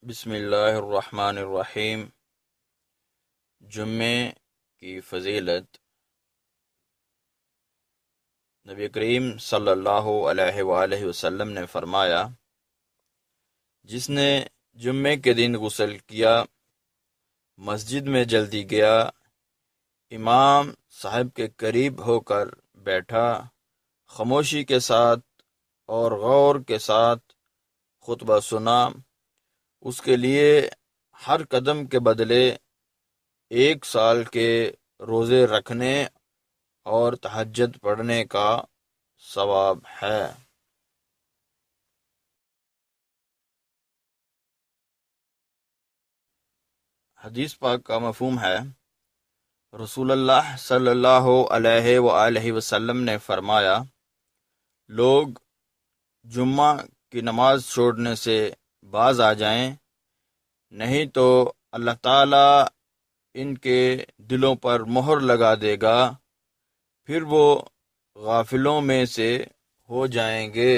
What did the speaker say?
بسم اللہ الرحمن الرحیم۔ جمعے کی فضیلت۔ نبی کریم صلی اللہ علیہ وآلہ وسلم نے فرمایا، جس نے جمعے کے دن غسل کیا، مسجد میں جلدی گیا، امام صاحب کے قریب ہو کر بیٹھا، خاموشی کے ساتھ اور غور کے ساتھ خطبہ سنا، اس کے لیے ہر قدم کے بدلے 1 سال کے روزے رکھنے اور تہجد پڑھنے کا ثواب ہے۔ حدیث پاک کا مفہوم ہے، رسول اللہ صلی اللہ علیہ وآلہ وسلم نے فرمایا، لوگ جمعہ کی نماز چھوڑنے سے باز آ جائیں، نہیں تو اللہ تعالیٰ ان کے دلوں پر مہر لگا دے گا، پھر وہ غافلوں میں سے ہو جائیں گے۔